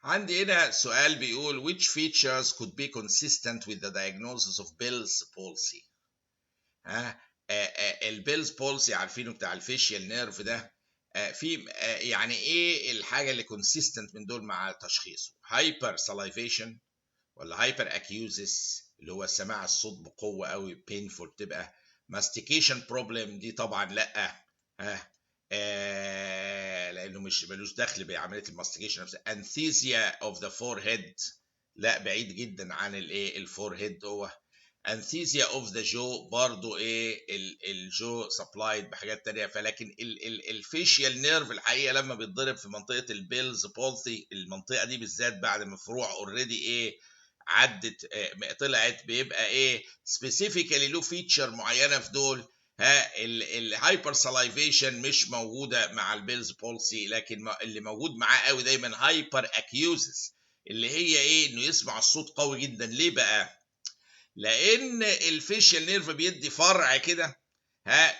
عندي هنا سؤال بيقول which features could be consistent with the diagnosis of Bell's palsy. البيلز بولسي عارفينه بتاع الفيشيال نيرف ده. في يعني ايه الحاجه اللي كونسيستنت من دول مع تشخيصه؟ هايبر سلايفيشن ولا هايبر اكيوزيس اللي هو سماع الصوت بقوه قوي بينفول تبقى ماستيكيشن بروبلم؟ دي طبعا لا. لانه مش ملوش دخل بعمليه الماستيكيشن نفسها. انثيزيا اوف ذا فور هيد، لا بعيد جدا عن الايه الفور هيد. هو انثيزيا اوف ذا جو برضو ايه الجو سبلايد بحاجات تانية. فلكن الفيشيال نيرف الحقيقه لما بيتضرب في منطقه البيلز بولثي، المنطقه دي بالذات بعد ما فروع اوريدي ايه عدت طلعت، بيبقى ايه سبيسيفيكالي له فيتشر معينه في دول. الهايبر سلايفيشن مش موجوده مع البيلز بولسي، لكن اللي موجود معاه قوي دايما هايبر اكيوزس، اللي هي ايه انه يسمع الصوت قوي جدا. ليه بقى؟ لان الفيشيال نيرف بيدي فرع كده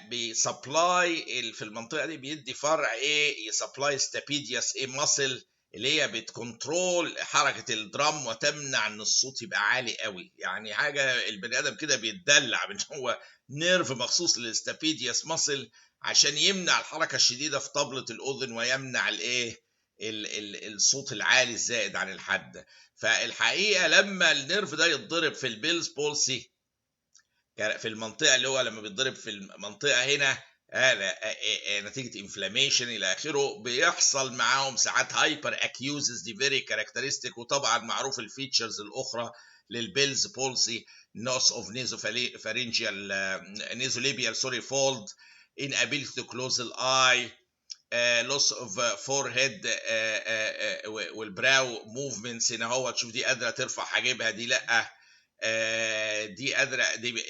بيسبلاي في المنطقه دي، بيدي فرع ايه يسبلاي ستابيديوس ايه ماسل اللي هي بتكنترول حركه الدرام وتمنع ان الصوت يبقى عالي قوي. يعني حاجه البني ادم كده بيتدلع من هو نيرف مخصوص للستابيديوس ماسل عشان يمنع الحركه الشديده في طبله الاذن ويمنع الايه الصوت العالي الزائد عن الحد. فالحقيقه لما النيرف ده يتضرب في البيلز بولسي في المنطقه اللي هو لما بيتضرب في المنطقه هنا نتيجه انفلاميشن الى اخره، بيحصل معاهم ساعات هايبر اكيوزز. دي فيري كاركترستيك. وطبعا معروف الفيتشرز الاخرى للبيلز بولسي: نوس اوف نيزوفارينجيال نيزوليبيال فولد، inability to close الاي، loss of forehead والبراو موفمنتس. هنا هو تشوف دي قادره ترفع حاجبها، دي لا. دي قادره، دي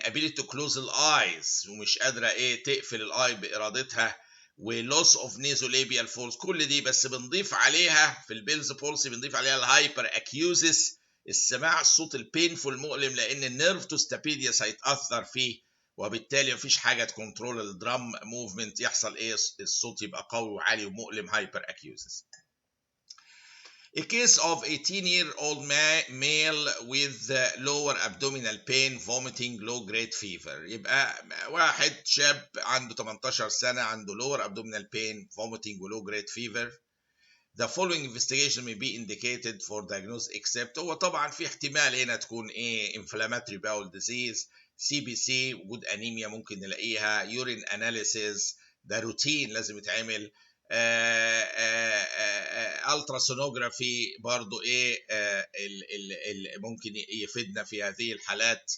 inability to close الايز ومش قادره ايه تقفل الاي بارادتها، ولوس اوف نيزوليبيال فولز. كل دي بس بنضيف عليها في البيلز بولسي بنضيف عليها الهايبر اكيوزس، السماع الصوت البينفول مؤلم، لان النيرف تو ستابيديوس هيتاثر فيه، وبالتالي مفيش حاجه تكنترول الدرام موفمنت، يحصل ايه الصوت يبقى قوي وعالي ومؤلم هايبر اكيوزس. A case of 18-year-old male with lower abdominal pain, vomiting, low-grade fever. يبقى واحد شاب عنده 18 سنة عنده lower abdominal pain, vomiting و low-grade fever. The following investigation may be indicated for diagnosis except. هو طبعا في احتمال هنا تكون ايه inflammatory bowel disease، CBC، وجود انيميا ممكن نلاقيها، urine analysis ده روتين لازم يتعمل، التراسونوجرافي برضو ايه ممكن يفيدنا في هذه الحالات.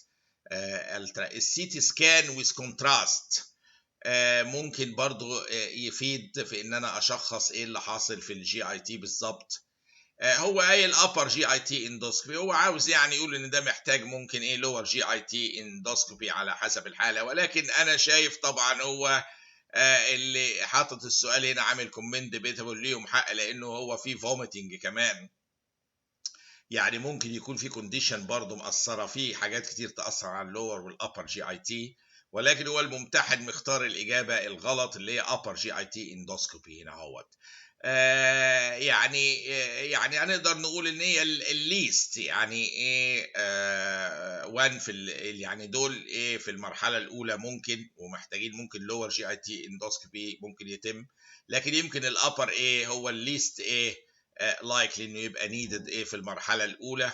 السي تي سكان ويز كونتراست ممكن برضو يفيد في ان انا اشخص ايه اللي حاصل في الجي اي تي بالظبط. هو قايل upper GIT endoscopy، هو عاوز يعني يقول ان ده محتاج ممكن ايه lower GIT endoscopy على حسب الحالة. ولكن انا شايف طبعا هو اللي حاطط السؤال هنا عامل كومنت ديبيتابل، ليهم حق لانه هو في فوميتنج كمان. يعني ممكن يكون في كونديشن برضه مأثرة في حاجات كتير تأثر على اللور والابر جي اي تي، ولكن هو الممتحن مختار الإجابة الغلط اللي هي upper GIT endoscopy هنا اهوت. يعني هنقدر نقول ان هي الليست يعني ايه وان في يعني دول ايه في المرحله الاولى ممكن ومحتاجين ممكن لور جي اي تي اندوسكوبي ممكن يتم، لكن يمكن الابر ايه هو الليست ايه لايكلي انه يبقى نيدد ايه في المرحله الاولى.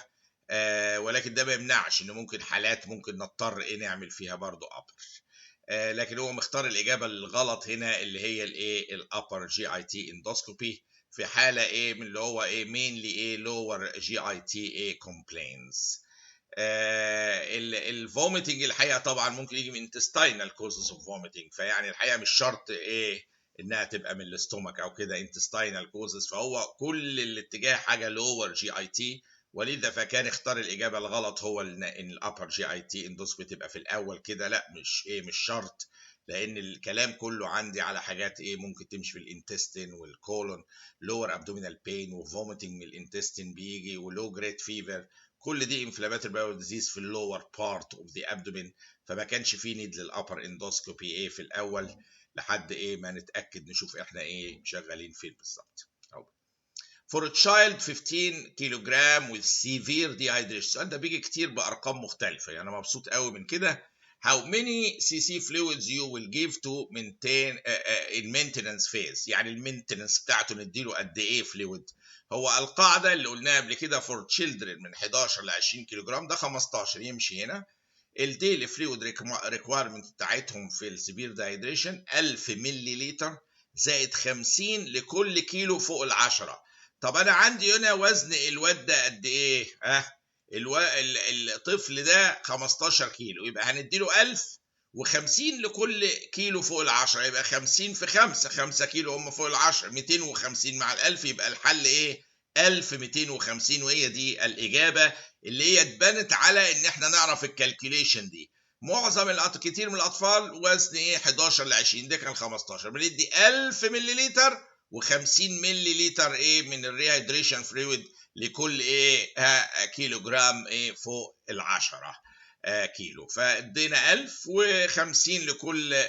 ولكن ده ما يمنعش ان ممكن حالات ممكن نضطر ايه نعمل فيها برضو ابر. لكن هو مختار الاجابه الغلط هنا اللي هي الايه الابر جي اي تي اندوسكوبي في حاله ايه من اللي هو ايه مينلي ايه لور جي اي تي ايه كومبلينز. الفوميتنج الحقيقه طبعا ممكن يجي من intestinal causes of vomiting، فيعني الحقيقه مش شرط ايه انها تبقى من الاستومك او كده intestinal causes، فهو كل الاتجاه حاجه لور جي اي تي، ولذا فكان اختار الاجابه الغلط هو ان الابر جي اي تي اندوسكوبي تبقى في الاول كده. لا مش شرط، لان الكلام كله عندي على حاجات ايه ممكن تمشي في الانتستين والكولون، لور ابدومينال بين وفوميتنج من الانتستين بيجي ولو جريد فيفر، كل دي انفلاماتوري باول ديزيز في اللور بارت اوف ذا ابدومين. فما كانش في نيد للابر اندوسكوبي ايه في الاول لحد ايه ما نتاكد نشوف احنا ايه شغالين فين بالظبط. For a child 15 كيلوغرام with severe dehydration. السؤال ده بيجي كتير بأرقام مختلفة، يعني أنا مبسوط قوي من كده. How many cc fluids you will give to maintain in maintenance phase؟ يعني المينتنس بتاعته نديله قد إيه فلويد؟ هو القاعدة اللي قلناها قبل كده for children من 11 ل 20 كيلوغرام، ده 15 يمشي هنا. الديلي فلويد ريكويرمنت بتاعتهم في السيفير دايدريشن 1000 ملي لتر زائد 50 لكل كيلو فوق ال10. طب انا عندي هنا وزن الواد ده قد ايه؟ الطفل ده 15 كيلو، يبقى هنديله 1000 و50 لكل كيلو فوق ال10، يبقى 50 في 5 كيلو هم فوق ال10، 250 مع ال1000، يبقى الحل ايه؟ 1250. وهي دي الاجابه اللي هي اتبنت على ان احنا نعرف الكالكوليشن دي. معظم كتير من الاطفال وزن ايه 11 ل 20، ده كان 15، بندي 1000 ملي لتر و50 ملي لتر ايه من الريهايدريشن فلويد لكل ايه كيلو جرام ايه فوق ال10 كيلو. فادينا 1000 و50 لكل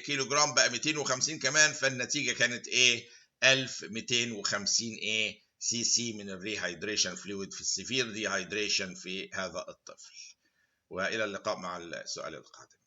كيلو جرام بقى 250 كمان، فالنتيجه كانت ايه 1250 ايه سي سي من الريهايدريشن فلويد في السيفير ديهايدريشن في هذا الطفل. والى اللقاء مع السؤال القادم.